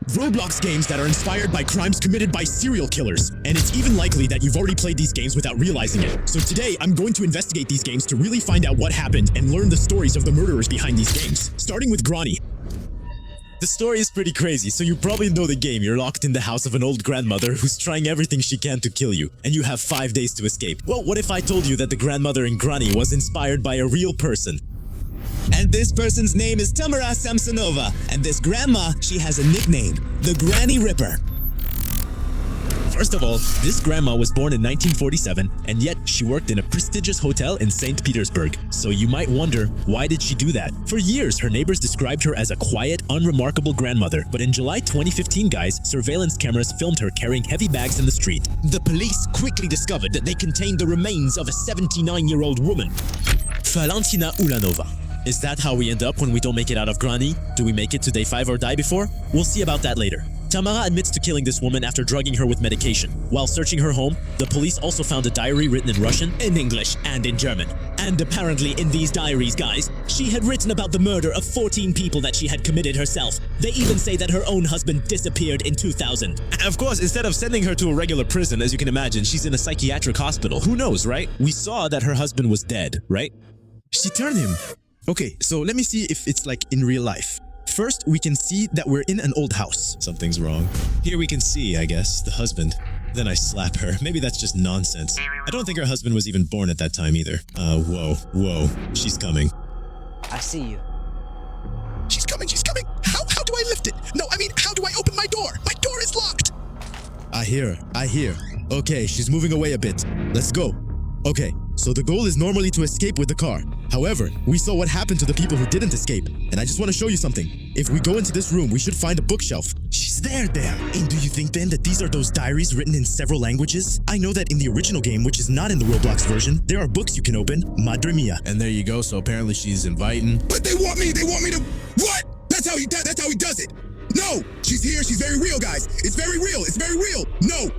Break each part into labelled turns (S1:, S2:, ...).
S1: Roblox games that are inspired by crimes committed by serial killers. And it's even likely that you've already played these games without realizing it. So today, I'm going to investigate these games to really find out what happened and learn the stories of the murderers behind these games. Starting with Granny. The story is pretty crazy, so you probably know the game. You're locked in the house of an old grandmother who's trying everything she can to kill you, and you have 5 days to escape. Well, what if I told you that the grandmother in Granny was inspired by a real person? And this person's name is Tamara Samsonova, and this grandma, she has a nickname, the Granny Ripper. First of all, this grandma was born in 1947, and yet she worked in a prestigious hotel in St. Petersburg. So you might wonder, why did she do that? For years, her neighbors described her as a quiet, unremarkable grandmother. But in July 2015, guys, surveillance cameras filmed her carrying heavy bags in the street. The police quickly discovered that they contained the remains of a 79-year-old woman, Valentina Ulanova. Is that how we end up when we don't make it out of Granny? Do we make it to day 5 or die before? We'll see about that later. Tamara admits to killing this woman after drugging her with medication. While searching her home, the police also found a diary written in Russian, in English, and in German. And apparently in these diaries, guys, she had written about the murder of 14 people that she had committed herself. They even say that her own husband disappeared in 2000. Of course, instead of sending her to a regular prison, as you can imagine, she's in a psychiatric hospital. Who knows, right? We saw that her husband was dead, right? She turned him. Okay, so let me see if it's like in real life. First, we can see that we're in an old house. Something's wrong. Here we can see, I guess, the husband. Then I slap her. Maybe that's just nonsense. I don't think her husband was even born at that time either. Whoa. She's coming.
S2: I see you.
S1: She's coming. How do I lift it? No, I mean, how do I open my door? My door is locked. I hear. Okay, she's moving away a bit. Let's go. Okay, so the goal is normally to escape with the car. However, we saw what happened to the people who didn't escape, and I just want to show you something. If we go into this room, we should find a bookshelf. She's there. And do you think then that these are those diaries written in several languages? I know that in the original game, which is not in the Roblox version, there are books you can open. Madre mia.
S3: And there you go, so apparently she's inviting.
S4: But they want me to... What? That's how he does it. No, she's here. She's very real, guys. It's very real. No.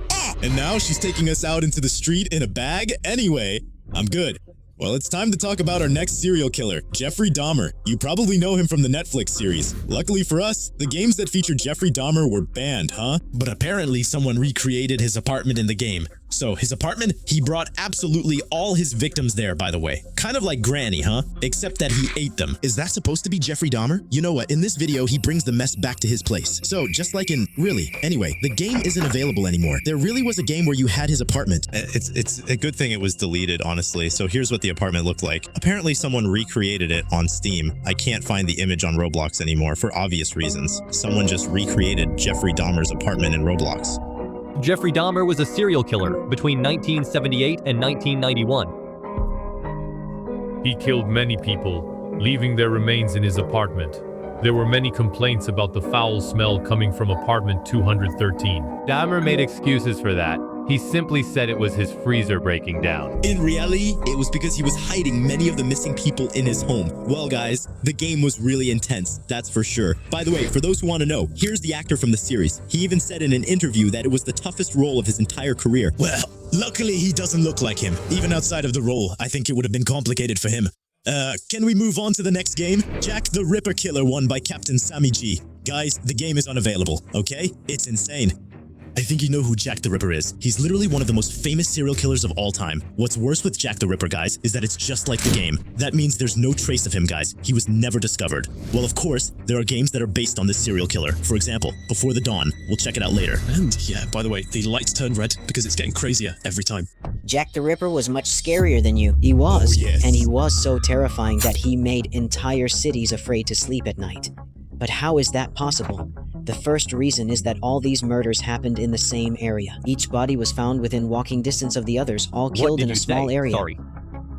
S1: And now she's taking us out into the street in a bag? Anyway, I'm good. Well, it's time to talk about our next serial killer, Jeffrey Dahmer. You probably know him from the Netflix series. Luckily for us, the games that featured Jeffrey Dahmer were banned, huh? But apparently someone recreated his apartment in the game. So his apartment, he brought absolutely all his victims there, by the way. Kind of like Granny, huh? Except that he ate them. Is that supposed to be Jeffrey Dahmer? You know what, in this video, he brings the mess back to his place. So just like in, really. Anyway, the game isn't available anymore. There really was a game where you had his apartment.
S5: It's a good thing it was deleted, honestly. So here's what the apartment looked like. Apparently someone recreated it on Steam. I can't find the image on Roblox anymore for obvious reasons. Someone just recreated Jeffrey Dahmer's apartment in Roblox.
S6: Jeffrey Dahmer was a serial killer between 1978 and 1991.
S7: He killed many people, leaving their remains in his apartment. There were many complaints about the foul smell coming from apartment 213.
S6: Dahmer made excuses for that. He simply said it was his freezer breaking down.
S1: In reality, it was because he was hiding many of the missing people in his home. Well, guys, the game was really intense, that's for sure. By the way, for those who want to know, here's the actor from the series. He even said in an interview that it was the toughest role of his entire career. Well, luckily he doesn't look like him. Even outside of the role, I think it would have been complicated for him. Can we move on to the next game? Jack the Ripper Killer won by Captain Sammy G. Guys, the game is unavailable, okay? It's insane. I think you know who Jack the Ripper is. He's literally one of the most famous serial killers of all time. What's worse with Jack the Ripper, guys, is that it's just like the game. That means there's no trace of him, guys. He was never discovered. Well, of course, there are games that are based on this serial killer. For example, Before the Dawn. We'll check it out later.
S8: And yeah, by the way, the lights turn red because it's getting crazier every time.
S2: Jack the Ripper was much scarier than you. He was.
S1: Oh, yes.
S2: And he was so terrifying that he made entire cities afraid to sleep at night. But how is that possible? The first reason is that all these murders happened in the same area. Each body was found within walking distance of the others, all killed in a small area.
S6: Sorry.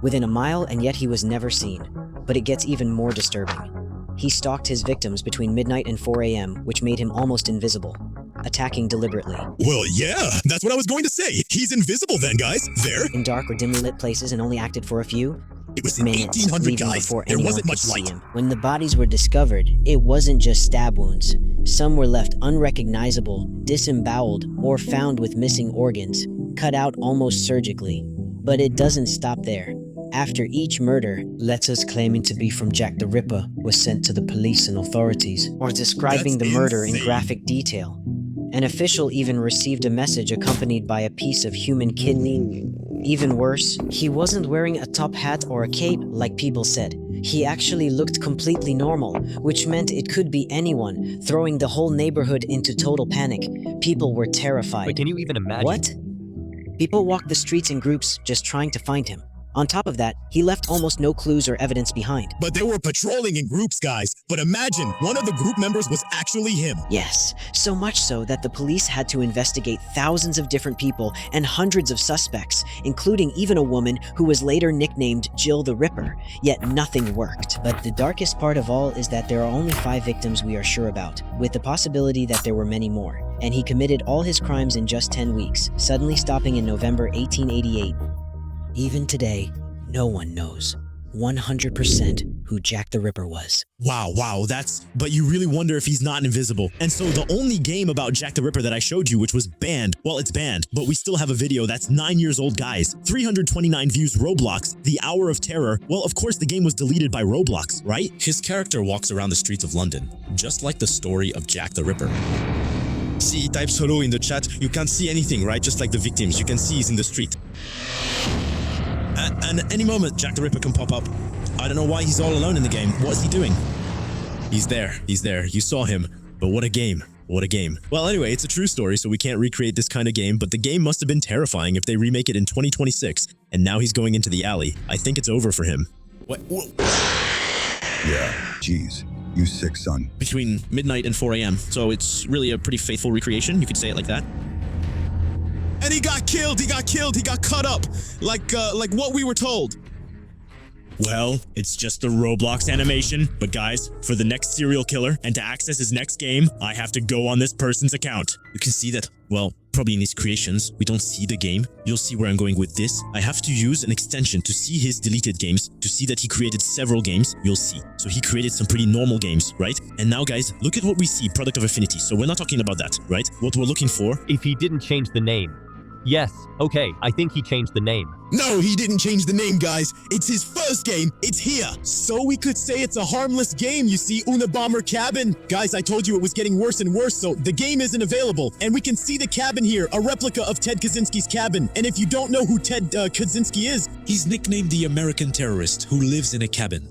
S2: Within a mile, and yet he was never seen. But it gets even more disturbing. He stalked his victims between midnight and 4 a.m., which made him almost invisible, attacking deliberately.
S1: Well, yeah, that's what I was going to say. He's invisible then, guys. There.
S2: In dark or dimly lit places and only acted for a few
S1: It was in
S2: minutes,
S1: 1800,
S2: leaving
S1: guys.
S2: before
S1: There
S2: anyone
S1: wasn't
S2: could
S1: much
S2: see
S1: light.
S2: him. When the bodies were discovered, it wasn't just stab wounds. Some were left unrecognizable, disemboweled, or found with missing organs, cut out almost surgically. But it doesn't stop there. After each murder, letters claiming to be from Jack the Ripper were sent to the police and authorities, or describing
S1: That's
S2: the murder in
S1: insane.
S2: graphic detail. An official even received a message accompanied by a piece of human kidney. Even worse, he wasn't wearing a top hat or a cape like people said. He actually looked completely normal, which meant it could be anyone, throwing the whole neighborhood into total panic. People were terrified.
S6: But can you even imagine?
S2: What? People walked the streets in groups just trying to find him. On top of that, he left almost no clues or evidence behind.
S1: But they were patrolling in groups, guys. But imagine, one of the group members was actually him.
S2: Yes, so much so that the police had to investigate thousands of different people and hundreds of suspects, including even a woman who was later nicknamed Jill the Ripper, yet nothing worked. But the darkest part of all is that there are only 5 victims we are sure about, with the possibility that there were many more. And he committed all his crimes in just 10 weeks, suddenly stopping in November 1888. Even today, no one knows 100% who Jack the Ripper was.
S1: Wow, but you really wonder if he's not invisible. And so the only game about Jack the Ripper that I showed you, which was banned, well, it's banned, but we still have a video that's 9 years old, guys. 329 views, Roblox, The Hour of Terror. Well, of course, the game was deleted by Roblox, right?
S8: His character walks around the streets of London, just like the story of Jack the Ripper.
S3: See, he types hello in the chat. You can't see anything, right? Just like the victims. You can see he's in the street. And any moment, Jack the Ripper can pop up. I don't know why he's all alone in the game. What's he doing? He's there. You saw him. But what a game. What a game. Well, anyway, it's a true story, so we can't recreate this kind of game, but the game must have been terrifying if they remake it in 2026, and now he's going into the alley. I think it's over for him. What?
S9: Yeah, geez. You sick, son.
S8: Between midnight and 4 a.m. So it's really a pretty faithful recreation. You could say it like that.
S1: And he got killed, he got cut up, like what we were told. Well, it's just a Roblox animation, but guys, for the next serial killer and to access his next game, I have to go on this person's account.
S8: You can see that, well, probably in his creations, we don't see the game. You'll see where I'm going with this. I have to use an extension to see his deleted games, to see that he created several games. You'll see. So he created some pretty normal games, right? And now, guys, look at what we see, product of affinity. So we're not talking about that, right? What we're looking for.
S6: If he didn't change the name. Yes, okay, I think he changed the name.
S1: No, he didn't change the name, guys. It's his first game. It's here. So we could say it's a harmless game, you see, Unabomber cabin. Guys, I told you it was getting worse and worse, so the game isn't available. And we can see the cabin here, a replica of Ted Kaczynski's cabin. And if you don't know who Ted Kaczynski is,
S8: He's nicknamed the American terrorist who lives in a cabin.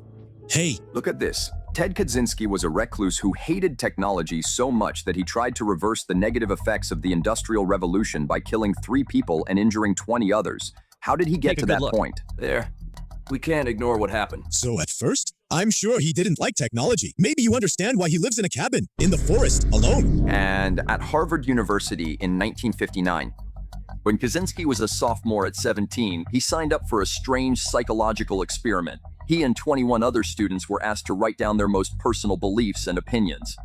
S8: Hey,
S10: look at this. Ted Kaczynski was a recluse who hated technology so much that he tried to reverse the negative effects of the Industrial Revolution by killing 3 people and injuring 20 others. How did he get to that point?
S11: There. We can't ignore what happened.
S1: So at first, I'm sure he didn't like technology. Maybe you understand why he lives in a cabin, in the forest, alone.
S10: And at Harvard University in 1959, when Kaczynski was a sophomore at 17, he signed up for a strange psychological experiment. He and 21 other students were asked to write down their most personal beliefs and opinions.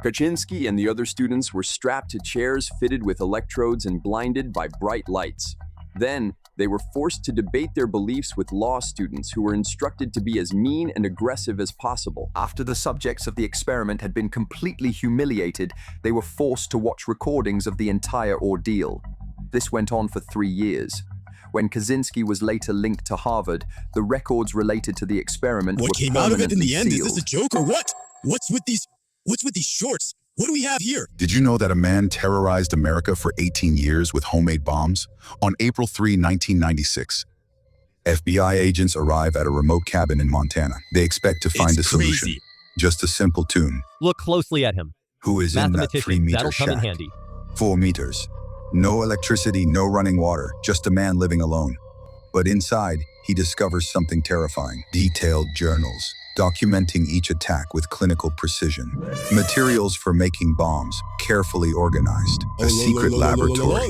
S10: Kaczynski and the other students were strapped to chairs fitted with electrodes and blinded by bright lights. Then, they were forced to debate their beliefs with law students who were instructed to be as mean and aggressive as possible. After the subjects of the experiment had been completely humiliated, they were forced to watch recordings of the entire ordeal. This went on for 3 years. When Kaczynski was later linked to Harvard, the records related to the experiment were
S1: permanently sealed. What came out of it in the end?
S10: Sealed.
S1: Is this a joke or what? What's with these shorts? What do we have here?
S9: Did you know that a man terrorized America for 18 years with homemade bombs? On April 3, 1996, FBI agents arrive at a remote cabin in Montana. They expect to find a solution. Just a simple tune.
S6: Look closely at him.
S9: Who is in that 3-meter
S6: that'll come in
S9: shack?
S6: handy.
S9: 4 meters. No electricity, no running water, just a man living alone. But inside, he discovers something terrifying. Detailed journals, documenting each attack with clinical precision. Materials for making bombs, carefully organized. A secret laboratory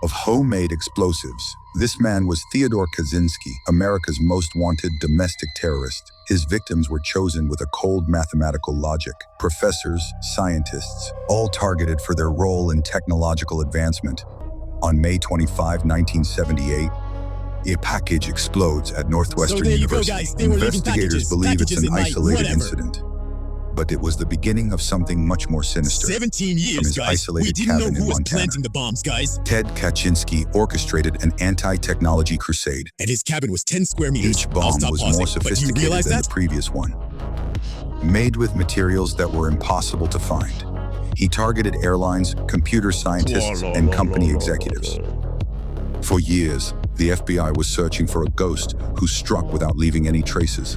S9: of homemade explosives. This man was Theodore Kaczynski, America's most wanted domestic terrorist. His victims were chosen with a cold mathematical logic. Professors, scientists, all targeted for their role in technological advancement. On May 25, 1978, a package explodes at Northwestern University.
S1: Guys. Investigators
S9: believe it's an isolated incident. But it was the beginning of something much more sinister.
S1: 17
S9: From
S1: years,
S9: his
S1: guys.
S9: isolated
S1: We didn't know
S9: cabin
S1: who
S9: in
S1: was
S9: Montana,
S1: planting the bombs, guys.
S9: Ted Kaczynski orchestrated an anti-technology crusade.
S1: And his cabin was 10 square meters.
S9: Each
S1: I'll
S9: bomb
S1: stop
S9: was
S1: pausing.
S9: more
S1: But do you
S9: sophisticated
S1: realize
S9: than
S1: that?
S9: the previous one. Made with materials that were impossible to find. He targeted airlines, computer scientists, and company executives. For years, the FBI was searching for a ghost who struck without leaving any traces.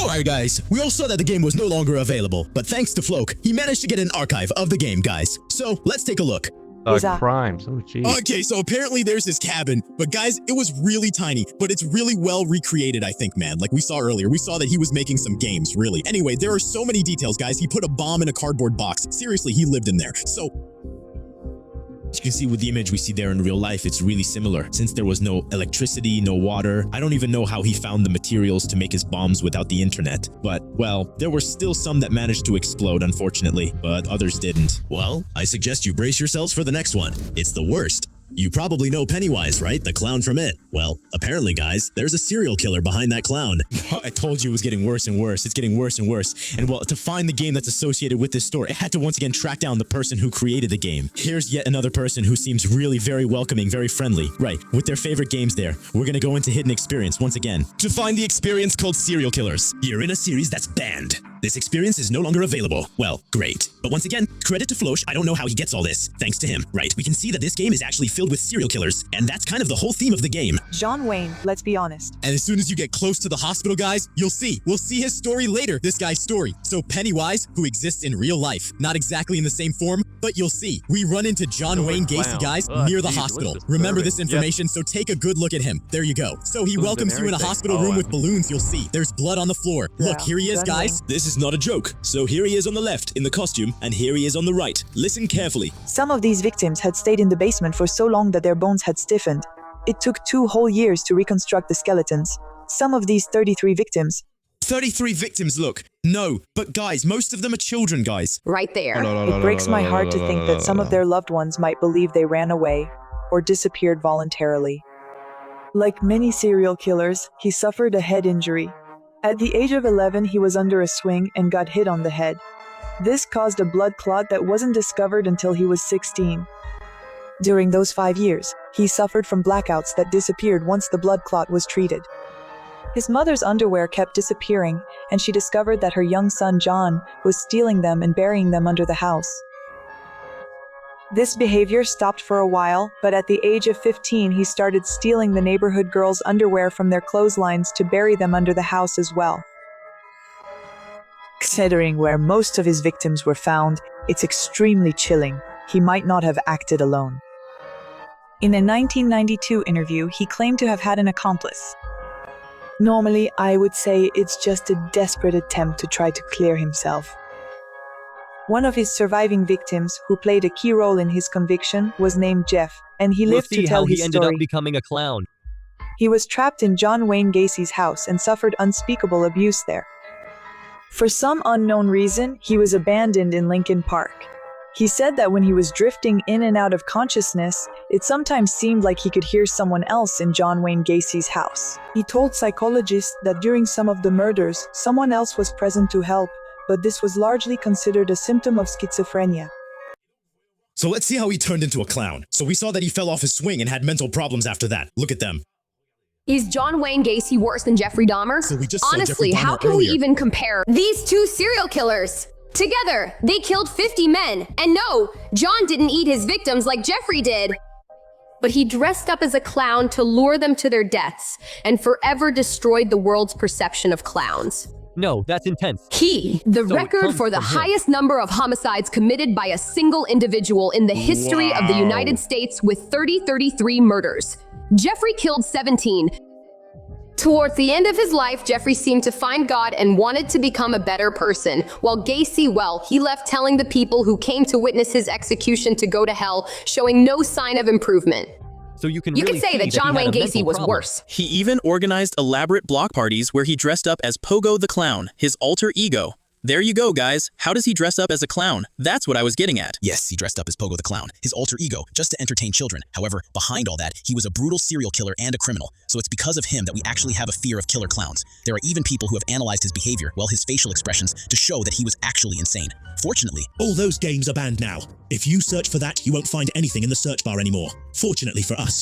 S1: Alright, guys. We all saw that the game was no longer available. But thanks to Floke, he managed to get an archive of the game, guys. So let's take a look.
S12: Crimes. Oh, jeez.
S1: Okay, so apparently there's his cabin, but guys, it was really tiny, but it's really well recreated, I think, man. Like we saw earlier, we saw that he was making some games, really. Anyway, there are so many details, guys. He put a bomb in a cardboard box. Seriously, he lived in there. So
S8: As you can see with the image we see there in real life, it's really similar. Since there was no electricity, no water, I don't even know how he found the materials to make his bombs without the internet. But, well, there were still some that managed to explode, unfortunately, but others didn't.
S3: Well, I suggest you brace yourselves for the next one. It's the worst. You probably know Pennywise, right? The clown from It. Well, apparently, guys, there's a serial killer behind that clown.
S8: I told you it was getting worse and worse. It's getting worse and worse. And well, to find the game that's associated with this story, I had to once again track down the person who created the game. Here's yet another person who seems really very welcoming, very friendly. Right, with their favorite games there. We're gonna go into Hidden Experience once again to find the experience called Serial Killers.
S3: You're in a series that's banned. This experience is no longer available. Well, great. But once again, credit to Floche, I don't know how he gets all this. Thanks to him. Right, we can see that this game is actually filled with serial killers, and that's kind of the whole theme of the game.
S13: John Wayne, let's be honest.
S1: and as soon as you get close to the hospital, guys, you'll see. We'll see his story later, this guy's story. So Pennywise, who exists in real life, not exactly in the same form, but you'll see. We run into John Wayne Gacy, guys, near the hospital. Remember this information, so take a good look at him. There you go. So he welcomes you in a hospital room with balloons, you'll see. There's blood on the floor. Look, here he is, guys.
S8: This is not a joke. So here he is on the left in the costume, and here he is on the right. Listen carefully.
S13: Some of these victims had stayed in the basement for so long that their bones had stiffened. It took 2 whole years to reconstruct the skeletons. Some of these 33 victims.
S8: 33 victims, look. No, but guys, most of them are children, guys.
S14: Right there.
S13: It breaks my heart to think that some of their loved ones might believe they ran away or disappeared voluntarily. Like many serial killers, he suffered a head injury. At the age of 11, he was under a swing and got hit on the head. This caused a blood clot that wasn't discovered until he was 16. During those 5 years, he suffered from blackouts that disappeared once the blood clot was treated. His mother's underwear kept disappearing, and she discovered that her young son John was stealing them and burying them under the house. This behavior stopped for a while, but at the age of 15 he started stealing the neighborhood girls' underwear from their clotheslines to bury them under the house as well. Considering where most of his victims were found, it's extremely chilling. He might not have acted alone. In a 1992 interview, he claimed to have had an accomplice. Normally, I would say it's just a desperate attempt to try to clear himself. One of his surviving victims, who played a key role in his conviction, was named Jeff, and he lived to tell his
S6: how he ended
S13: story.
S6: up becoming a clown.
S13: He was trapped in John Wayne Gacy's house and suffered unspeakable abuse there. For some unknown reason, he was abandoned in Lincoln Park. He said that when he was drifting in and out of consciousness, it sometimes seemed like he could hear someone else in John Wayne Gacy's house. He told psychologists that during some of the murders, someone else was present to help, but this was largely considered a symptom of schizophrenia.
S3: So let's see how he turned into a clown. So we saw that he fell off his swing and had mental problems after that. Look at them.
S14: Is John Wayne Gacy worse than Jeffrey Dahmer?
S1: So we just saw
S14: Honestly,
S1: Jeffrey Dahmer
S14: how can we
S1: earlier.
S14: even compare these two serial killers? Together, they killed 50 men. And no, John didn't eat his victims like Jeffrey did. But he dressed up as a clown to lure them to their deaths and forever destroyed the world's perception of clowns.
S6: No, that's intense.
S14: The
S6: So it
S14: record
S6: comes
S14: for the
S6: from him.
S14: highest number of homicides committed by a single individual in the history of the United States with 33 murders. Jeffrey killed 17. Towards the end of his life, Jeffrey seemed to find God and wanted to become a better person, while Gacy, well, he left telling the people who came to witness his execution to go to hell, showing no sign of improvement.
S6: So you can
S14: You
S6: really
S14: could say
S6: see
S14: that John
S6: he had
S14: Wayne
S6: a mental
S14: Gacy was
S6: problem.
S14: worse.
S15: He even organized elaborate block parties where he dressed up as Pogo the Clown, his alter ego. There you go, guys. How does he dress up as a clown? That's what I was getting at.
S16: Yes, he dressed up as Pogo the Clown, his alter ego, just to entertain children. However, behind all that, he was a brutal serial killer and a criminal. So it's because of him that we actually have a fear of killer clowns. There are even people who have analyzed his behavior, well, his facial expressions, to show that he was actually insane. Fortunately,
S1: all those games are banned now. If you search for that, you won't find anything in the search bar anymore. Fortunately for us.